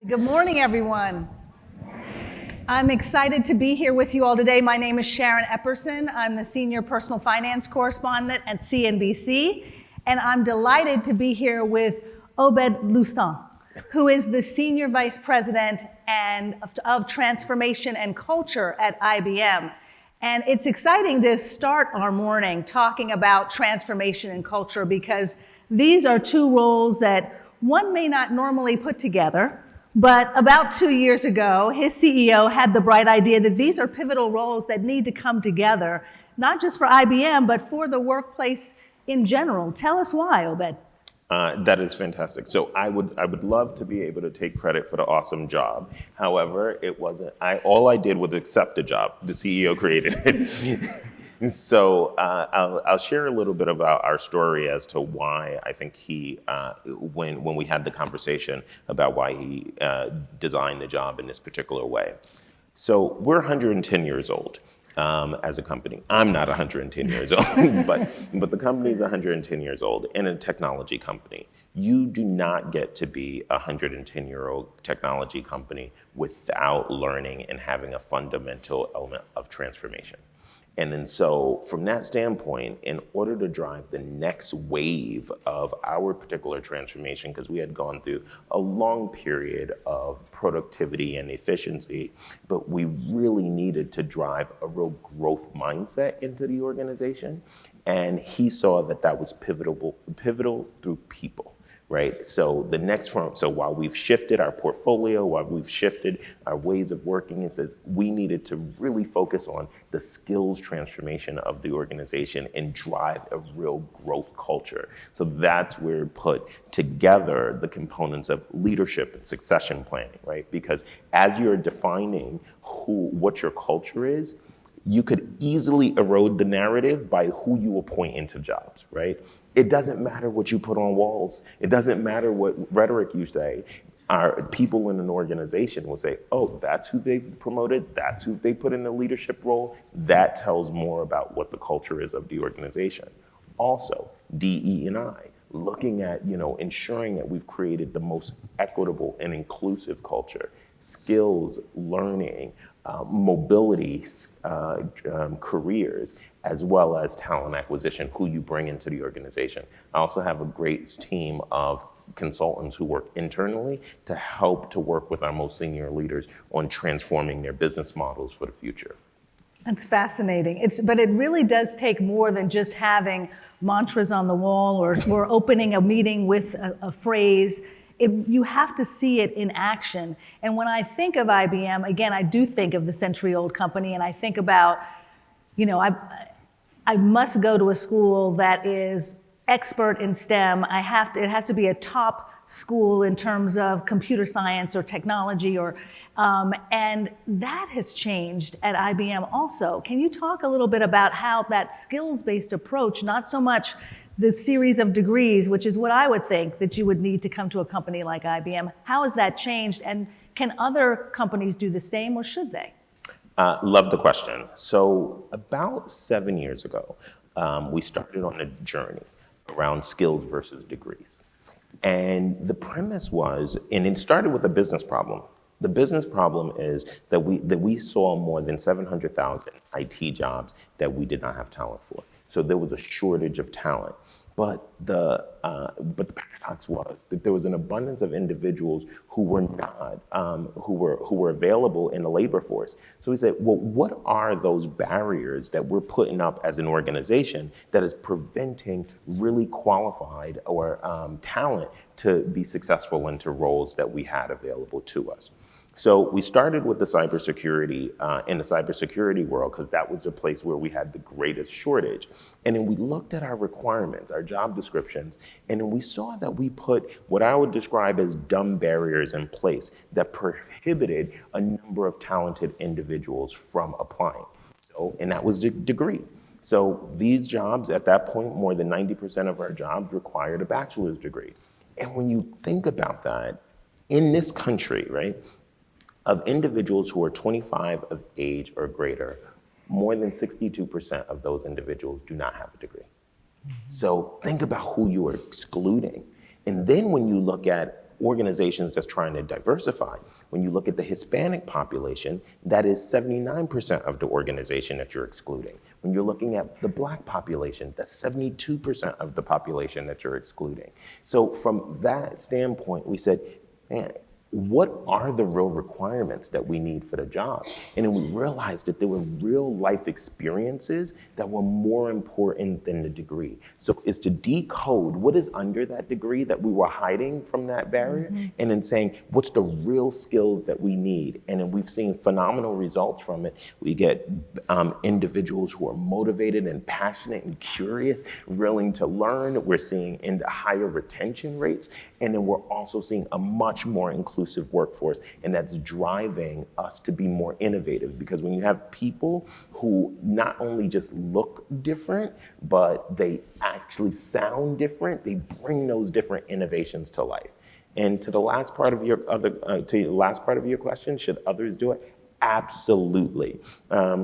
Good morning, everyone. I'm excited to be here with you all today. My name is Sharon Epperson. I'm the Senior Personal Finance Correspondent at CNBC, and I'm delighted to be here with Obed Louissaint, who is the Senior Vice President of Transformation and Culture at IBM. And it's exciting to start our morning talking about transformation and culture because these are two roles that one may not normally put together. But about 2 years ago, his CEO had the bright idea that these are pivotal roles that need to come together, not just for IBM, but for the workplace in general. Tell us why, Obed. That is fantastic. So I would love to be able to take credit for the awesome job. However, it wasn't. All I did was accept the job. The CEO created it. So I'll share a little bit about our story as to why I think when we had the conversation about why he designed the job in this particular way. So we're 110 years old as a company. I'm not 110 years old, but the company is 110 years old and a technology company. You do not get to be a 110-year-old technology company without learning and having a fundamental element of transformation. And so from that standpoint, in order to drive the next wave of our particular transformation, because we had gone through a long period of productivity and efficiency, but we really needed to drive a real growth mindset into the organization. And he saw that was pivotal through people. Right. So the next front. So while we've shifted our portfolio, while we've shifted our ways of working, it says we needed to really focus on the skills transformation of the organization and drive a real growth culture. So that's where we put together the components of leadership and succession planning. Right. Because as you're defining what your culture is, you could easily erode the narrative by who you appoint into jobs. Right. It doesn't matter what you put on walls. It doesn't matter what rhetoric you say. Our people in an organization will say, oh, that's who they promoted. That's who they put in the leadership role. That tells more about what the culture is of the organization. Also, DE&I, looking at, ensuring that we've created the most equitable and inclusive culture, skills, learning, mobility, careers, as well as talent acquisition, who you bring into the organization. I also have a great team of consultants who work internally to help to work with our most senior leaders on transforming their business models for the future. That's fascinating. But it really does take more than just having mantras on the wall or opening a meeting with a phrase. You have to see it in action. And when I think of IBM, again, I do think of the century-old company, and I think about, I must go to a school that is expert in STEM. It has to be a top school in terms of computer science or technology, and that has changed at IBM also. Can you talk a little bit about how that skills-based approach, not so much the series of degrees, which is what I would think that you would need to come to a company like IBM. How has that changed? And can other companies do the same, or should they? Love the question. So about 7 years ago, we started on a journey around skills versus degrees. And the premise was, and it started with a business problem. The business problem is that we saw more than 700,000 IT jobs that we did not have talent for. So there was a shortage of talent. But the paradox was that there was an abundance of individuals who were not who were available in the labor force. So we said, well, what are those barriers that we're putting up as an organization that is preventing really qualified or talent to be successful into roles that we had available to us? So we started with the cybersecurity in the cybersecurity world because that was the place where we had the greatest shortage. And then we looked at our requirements, our job descriptions, and then we saw that we put what I would describe as dumb barriers in place that prohibited a number of talented individuals from applying. And that was the degree. So these jobs at that point, more than 90% of our jobs required a bachelor's degree. And when you think about that, in this country, right, of individuals who are 25 of age or greater, more than 62% of those individuals do not have a degree. So think about who you are excluding. And then when you look at organizations that's trying to diversify. When you look at the Hispanic population, that is 79% of the organization that you're excluding. When you're looking at the Black population, that's 72% of the population that you're excluding. So from that standpoint, we said, man, what are the real requirements that we need for the job? And then we realized that there were real life experiences that were more important than the degree. So it's to decode what is under that degree that we were hiding from that barrier, and then saying, what's the real skills that we need? And then we've seen phenomenal results from it. We get individuals who are motivated and passionate and curious, willing to learn. We're seeing higher retention rates. And then we're also seeing a much more inclusive workforce, and that's driving us to be more innovative, because when you have people who not only just look different, but they actually sound different, they bring those different innovations to life. And to the last part of your question, should others do it? Absolutely.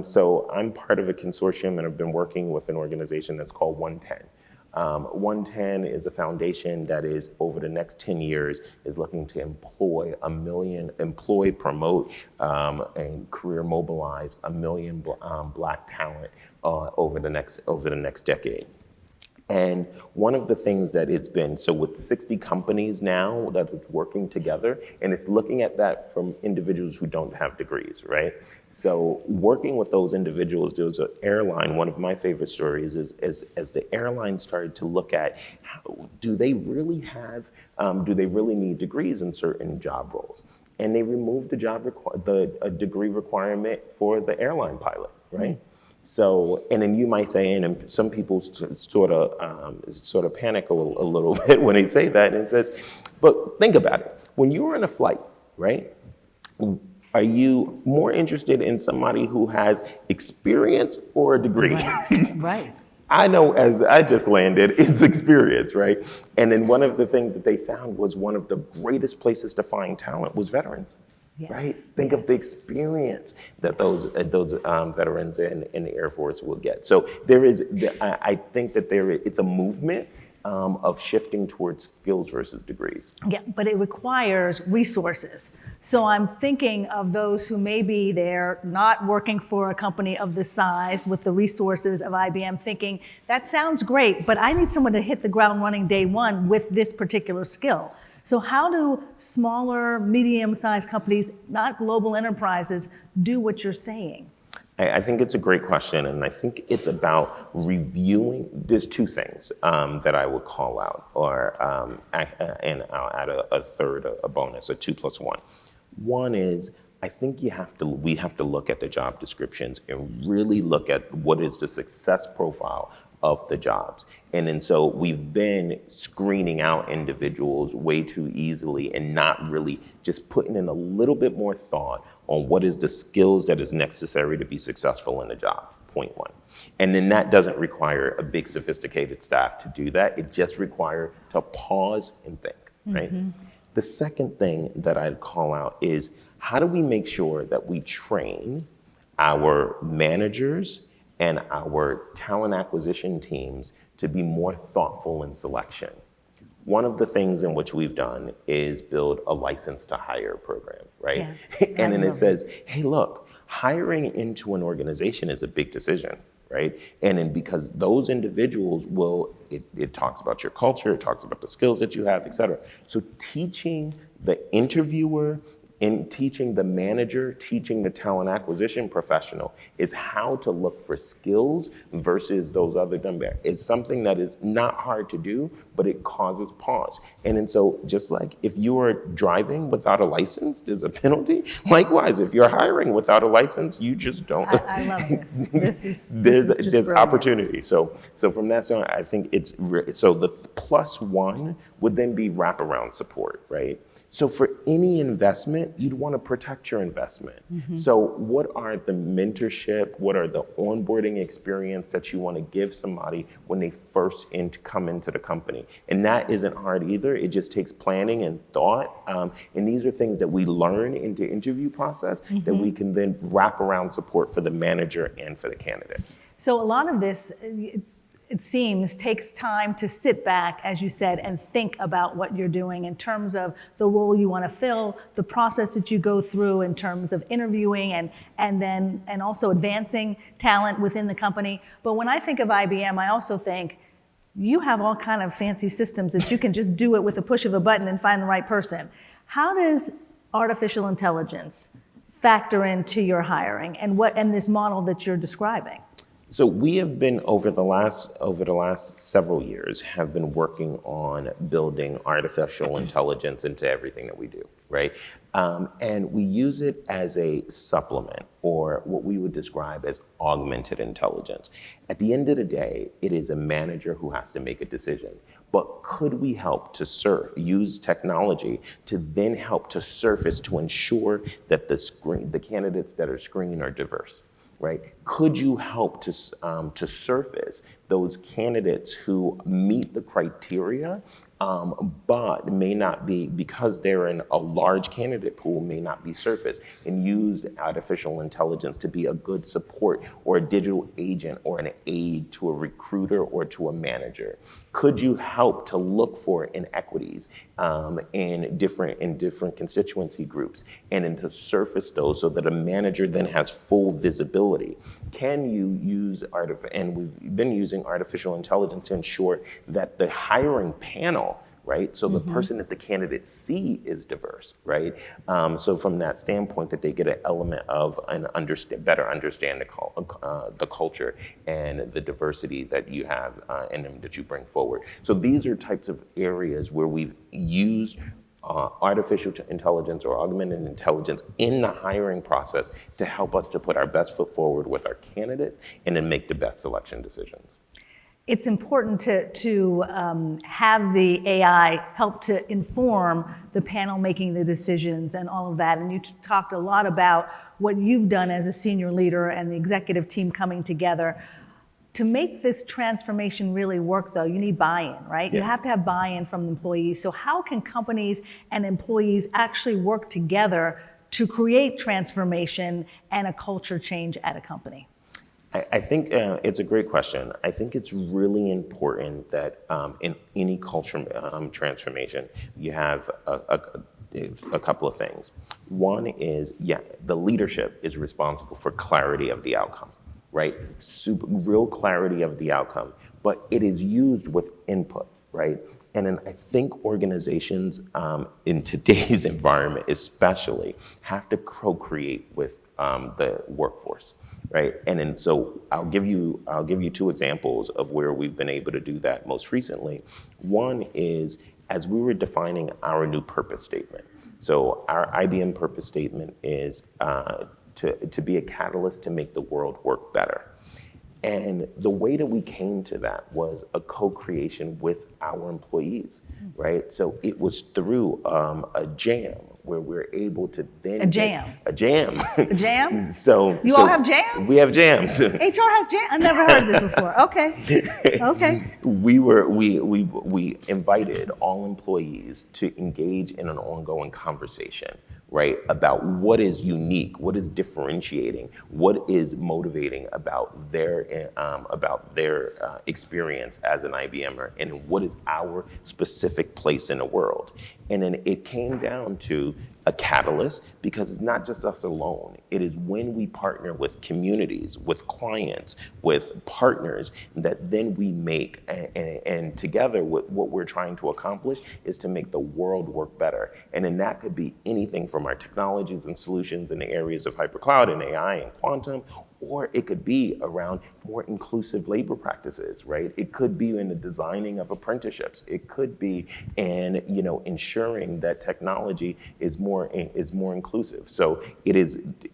So I'm part of a consortium, and I've been working with an organization that's called 110. 110 is a foundation that is, over the next 10 years, is looking to employ promote, and career mobilize 1 million Black talent over the next decade. And one of the things that it's been, so with 60 companies now that it's working together, and it's looking at that from individuals who don't have degrees, right? So working with those individuals, there was an airline, one of my favorite stories is as the airline started to look at, do they really need degrees in certain job roles? And they removed the degree requirement for the airline pilot, right? So, and then you might say, and some people sort of panic a little bit when they say that, and it says, but think about it. When you're in a flight, right, are you more interested in somebody who has experience or a degree? Right. I know, as I just landed, it's experience, right? And then one of the things that they found was one of the greatest places to find talent was veterans. Yes. Right? Think of the experience that those veterans in the Air Force will get. So I think that it's a movement of shifting towards skills versus degrees. Yeah, but it requires resources. So I'm thinking of those who maybe they're not working for a company of this size with the resources of IBM, thinking, that sounds great, but I need someone to hit the ground running day one with this particular skill. So how do smaller, medium-sized companies, not global enterprises, do what you're saying? I think it's a great question, and I think it's about reviewing. There's two things that I would call out, and I'll add a third, a bonus, a 2 + 1. One is, I think we have to look at the job descriptions and really look at what is the success profile of the jobs. And then so we've been screening out individuals way too easily and not really just putting in a little bit more thought on what is the skills that is necessary to be successful in the job, point one. And then that doesn't require a big sophisticated staff to do that. It just requires to pause and think, right? The second thing that I'd call out is, how do we make sure that we train our managers and our talent acquisition teams to be more thoughtful in selection? One of the things in which we've done is build a license to hire program, right? Yeah. And then it says, hey, look, hiring into an organization is a big decision, right? And then because those individuals it talks about your culture, it talks about the skills that you have, et cetera. So teaching the interviewer, in teaching the manager, teaching the talent acquisition professional is how to look for skills versus those other dumb barriers. It's something that is not hard to do, but it causes pause. And then so just like if you are driving without a license, there's a penalty. Likewise, if you're hiring without a license, you just don't. I love this. There's opportunity. So from that side, I think so the +1 would then be wraparound support, right? So for any investment, you'd want to protect your investment. So what are the mentorship, what are the onboarding experience that you want to give somebody when they first come into the company? And that isn't hard either. It just takes planning and thought. And these are things that we learn in the interview process that we can then wrap around support for the manager and for the candidate. So a lot of this, it seems, takes time to sit back, as you said, and think about what you're doing in terms of the role you want to fill, the process that you go through in terms of interviewing and also advancing talent within the company. But when I think of IBM, I also think you have all kind of fancy systems that you can just do it with a push of a button and find the right person. How does artificial intelligence factor into your hiring and this model that you're describing? So we have been over the last several years have been working on building artificial intelligence into everything that we do, right? And we use it as a supplement, or what we would describe as augmented intelligence. At the end of the day, it is a manager who has to make a decision. But could we help to use technology to then help to surface to ensure that the candidates that are screened are diverse? Right? Could you help to surface those candidates who meet the criteria, but may not be, because they're in a large candidate pool, may not be surfaced, and use artificial intelligence to be a good support or a digital agent or an aid to a recruiter or to a manager? Could you help to look for inequities in different constituency groups and then to surface those so that a manager then has full visibility? Can you use and we've been using artificial intelligence to ensure that the hiring panel, right? So the person that the candidates see is diverse, right? So from that standpoint, that they get an element of better understand the culture and the diversity that you have and that you bring forward. So these are types of areas where we've used artificial intelligence or augmented intelligence in the hiring process to help us to put our best foot forward with our candidates and then make the best selection decisions. It's important to have the AI help to inform the panel making the decisions and all of that. And you talked a lot about what you've done as a senior leader and the executive team coming together. To make this transformation really work, though, you need buy-in, right? Yes. You have to have buy-in from employees. So how can companies and employees actually work together to create transformation and a culture change at a company? I think it's a great question. I think it's really important that in any culture transformation, you have a couple of things. One is, the leadership is responsible for clarity of the outcome, right? Real clarity of the outcome, but it is used with input, right? And then I think organizations in today's environment especially have to co-create with the workforce, right? And then so I'll give you two examples of where we've been able to do that most recently. One is as we were defining our new purpose statement. So our IBM purpose statement is to be a catalyst to make the world work better. And the way that we came to that was a co-creation with our employees, right? So it was through a jam where we're able to then A jam. A jam. So you all have jams? We have jams. HR has jams? I never heard this before. Okay. We invited all employees to engage in an ongoing conversation, right, about what is unique, what is differentiating, what is motivating about their experience as an IBMer, and what is our specific place in the world. And then it came down to a catalyst, because it's not just us alone. It is when we partner with communities, with clients, with partners, that then we make, and together what we're trying to accomplish is to make the world work better. And then that could be anything from our technologies and solutions in the areas of hypercloud and AI and quantum, or it could be around more inclusive labor practices, right? It could be in the designing of apprenticeships. It could be in, ensuring that technology is more inclusive. So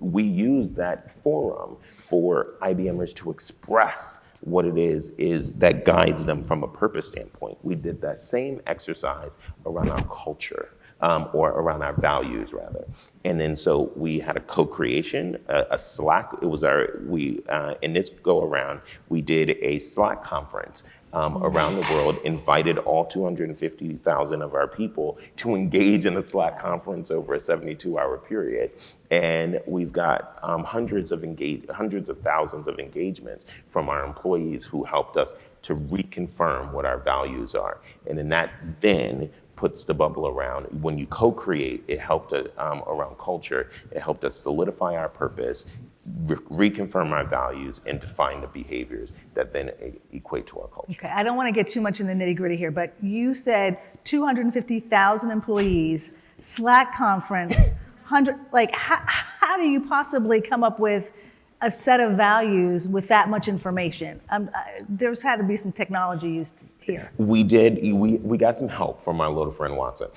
we use that forum for IBMers to express what it is that guides them from a purpose standpoint. We did that same exercise around our culture. Or around our values, rather. And then so we had a co-creation, a Slack. It was in this go around, we did a Slack conference around the world, invited all 250,000 of our people to engage in a Slack conference over a 72-hour period. And we've got hundreds of thousands of engagements from our employees who helped us to reconfirm what our values are. And then that then puts the bubble around. When you co-create, it helped around culture, it helped us solidify our purpose, reconfirm our values, and define the behaviors that then equate to our culture. Okay, I don't want to get too much in the nitty-gritty here, but you said 250,000 employees, Slack conference, how do you possibly come up with a set of values with that much information? There's had to be some technology used here. We got some help from my little friend Watson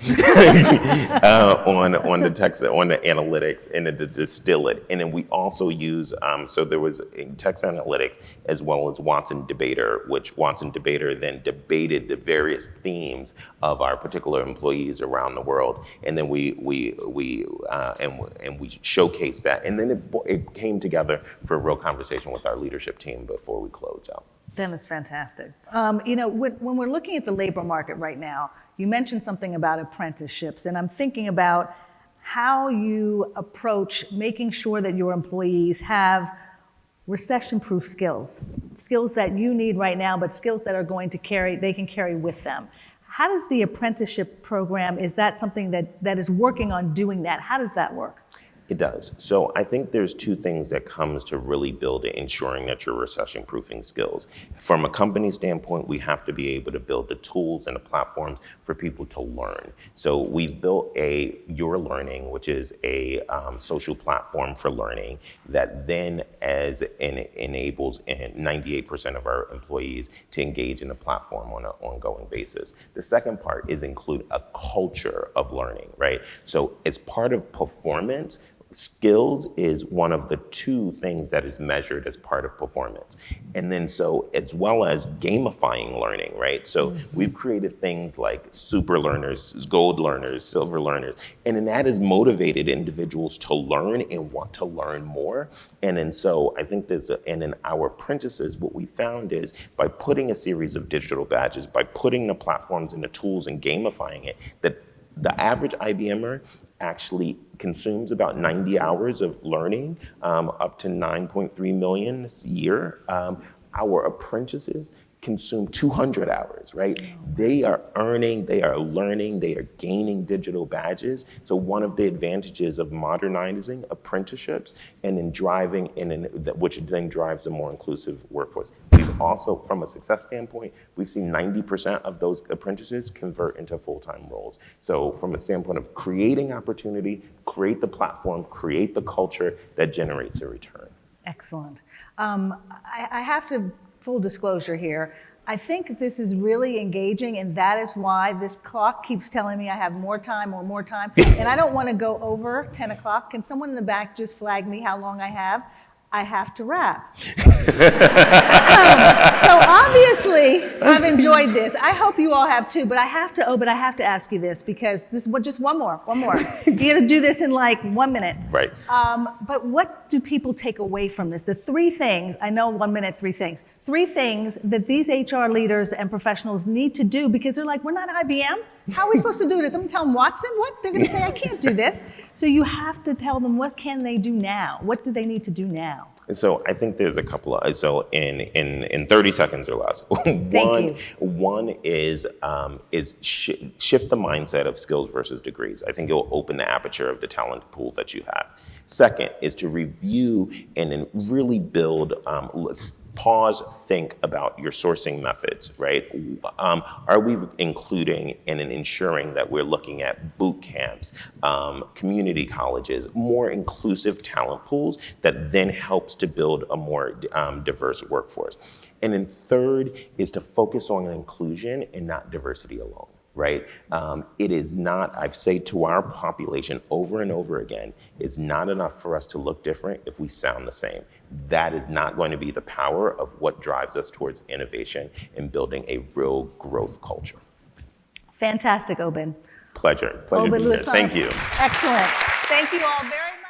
on the text, on the analytics, and to distill it. And then we also use, so there was text analytics as well as Watson Debater, which Watson Debater then debated the various themes of our particular employees around the world. And then we showcased that. And then it came together for a real conversation with our leadership team before we closed out. That is fantastic. When we're looking at the labor market right now, you mentioned something about apprenticeships, and I'm thinking about how you approach making sure that your employees have recession-proof skills that you need right now, but skills that are going to they can carry with them. How does the apprenticeship program, is that something that is working on doing that? How does that work? It does. So I think there's two things that comes to really build it, ensuring that you're recession-proofing skills. From a company standpoint, we have to be able to build the tools and the platforms for people to learn. So we've built Your Learning, which is a social platform for learning that then enables 98% of our employees to engage in the platform on an ongoing basis. The second part is include a culture of learning, right? So as part of performance, skills is one of the two things that is measured as part of performance. And then so as well as gamifying learning, right? So we've created things like super learners, gold learners, silver learners, and then that has motivated individuals to learn and want to learn more. And then so I think and in our apprentices, what we found is by putting a series of digital badges, by putting the platforms and the tools and gamifying it, that the average IBMer actually consumes about 90 hours of learning, up to 9.3 million this year. Our apprentices consume 200 hours, right? They are earning, they are learning, they are gaining digital badges. So one of the advantages of modernizing apprenticeships and then which then drives a more inclusive workforce. We've also, from a success standpoint, we've seen 90% of those apprentices convert into full-time roles. So from a standpoint of creating opportunity, create the platform, create the culture that generates a return. Excellent. I have to, full disclosure here, I think this is really engaging, and that is why this clock keeps telling me I have more time, and I don't want to go over 10 o'clock. Can someone in the back just flag me how long I have? I have to wrap. So obviously, I've enjoyed this. I hope you all have too, but Obed, I have to ask you this, because this is just one more. You gotta do this in like 1 minute. Right. But what do people take away from this? The three things, I know 1 minute, three things that these HR leaders and professionals need to do, because they're like, we're not IBM. How are we supposed to do this? I'm gonna tell them, Watson, what? They're gonna say, I can't do this. So you have to tell them, what can they do now? What do they need to do now? So I think there's a couple of, so in 30 seconds or less. One is shift the mindset of skills versus degrees. I think it will open the aperture of the talent pool that you have. Second is to review and then really build, let's pause, think about your sourcing methods, right? Are we including and ensuring that we're looking at boot camps, community colleges, more inclusive talent pools that then helps to build a more diverse workforce? And then third is to focus on inclusion and not diversity alone. Right? It is not, I've said to our population over and over again, it's not enough for us to look different if we sound the same. That is not going to be the power of what drives us towards innovation and building a real growth culture. Fantastic, Obed. Pleasure Obed being here. Louissaint. Thank you. Excellent. Thank you all very much.